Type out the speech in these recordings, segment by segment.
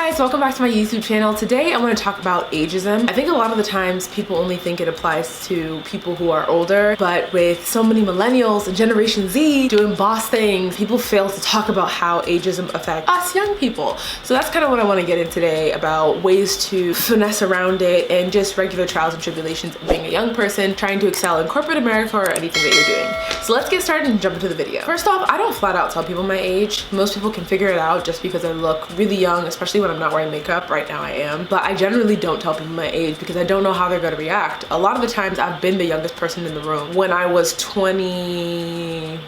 guys, welcome back to my YouTube channel. Today I want to talk about ageism. I think a lot of the times people only think it applies to people who are older, but with so many millennials and Generation Z doing boss things, people fail to talk about how ageism affects us young people. So that's kind of what I want to get in today, about ways to finesse around it and just regular trials and tribulations of being a young person trying to excel in corporate America or anything that you're doing. So let's get started and jump into the video. First off, I don't flat out tell people my age. Most people can figure it out just because I look really young, especially when I'm not wearing makeup. Right now I am, but I generally don't tell people my age because I don't know how they're going to react. A lot of the times I've been the youngest person in the room. When I was 22,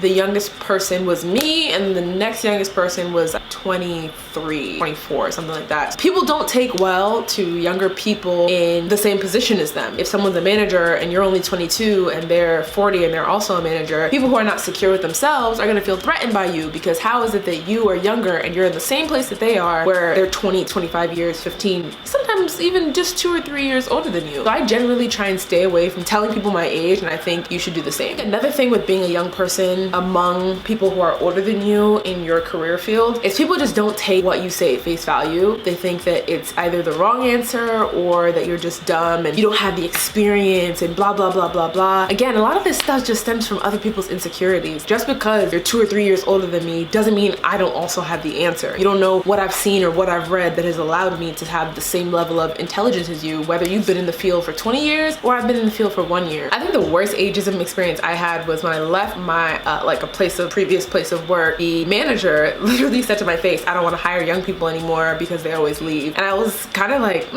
the youngest person was me and the next youngest person was 23, 24, something like that. People don't take well to younger people in the same position as them. If someone's a manager and you're only 22 and they're 40 and they're also a manager, people who are not secure with themselves are going to feel threatened by you, because how is it that you are younger and you're in the same place that they are, where they're 20, 25 years, 15, sometimes even just 2 or 3 years older than you. So I generally try and stay away from telling people my age, and I think you should do the same. Another thing with being a young person among people who are older than you in your career field is people just don't take what you say at face value. They think that it's either the wrong answer or that you're just dumb and you don't have the experience and blah blah blah blah blah. Again, a lot of this stuff just stems from other people's insecurities. Just because you're 2 or 3 years older than me doesn't mean I don't also have the answer. You don't know what I've seen or what I've read that has allowed me to have the same level of intelligence as you, whether you've been in the field for 20 years or I've been in the field for 1 year. I think the worst ageism experience I had was when I left my previous place of work. The manager literally said to my face, "I don't want to hire young people anymore because they always leave." And I was kind of like,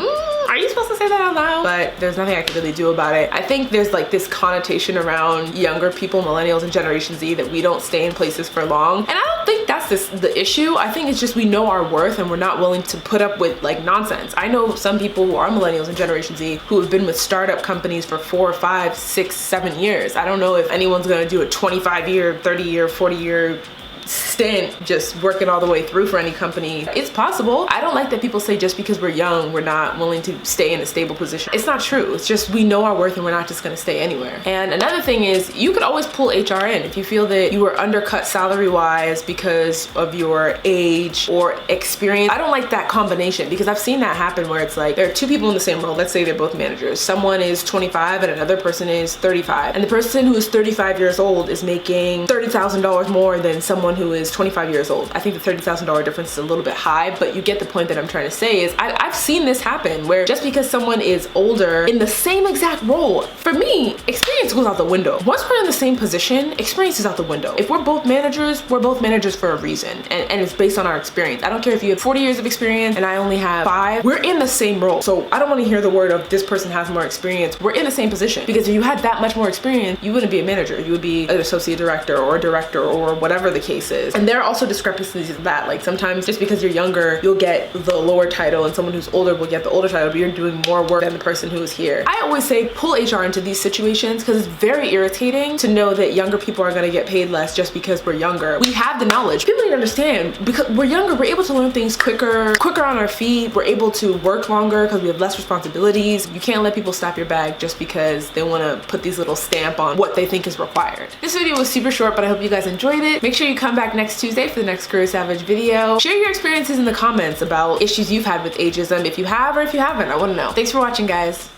are you supposed to say that out loud? But there's nothing I can really do about it. I think there's like this connotation around younger people, millennials and Generation Z, that we don't stay in places for long. And I don't think that's the issue. I think it's just we know our worth and we're not willing to put up with like nonsense. I know some people who are millennials and Generation Z who have been with startup companies for 4, 5, 6, 7 years. I don't know if anyone's gonna do a 25-year, 30-year, 40-year stint just working all the way through for any company. It's possible. I don't like that people say just because we're young we're not willing to stay in a stable position. It's not true. It's just we know our worth and we're not just going to stay anywhere. And another thing is, you could always pull HR in if you feel that you were undercut salary wise because of your age or experience. I don't like that combination, because I've seen that happen where it's like there are two people in the same role. Let's say they're both managers. Someone is 25 and another person is 35, and the person who is 35 years old is making $30,000 more than someone who is 25 years old. I think the $30,000 difference is a little bit high, but you get the point that I'm trying to say. Is I've seen this happen where just because someone is older in the same exact role, for me, experience goes out the window. Once we're in the same position, experience is out the window. If we're both managers for a reason, and it's based on our experience. I don't care if you have 40 years of experience and I only have 5. We're in the same role. So I don't want to hear the word of this person has more experience. We're in the same position, because if you had that much more experience, you wouldn't be a manager. You would be an associate director or a director or whatever the case is. And there are also discrepancies in that. Like sometimes just because you're younger, you'll get the lower title, and someone who's older will get the older title, but you're doing more work than the person who is here. I always say pull HR into these situations, because it's very irritating to know that younger people are going to get paid less just because we're younger. We have the knowledge. People need to understand, because we're younger, we're able to learn things quicker on our feet. We're able to work longer because we have less responsibilities. You can't let people slap your bag just because they want to put these little stamp on what they think is required. This video was super short, but I hope you guys enjoyed it. Make sure you come back next Tuesday for the next Career Savage video. Share your experiences in the comments about issues you've had with ageism, if you have or if you haven't. I want to know. Thanks for watching, guys.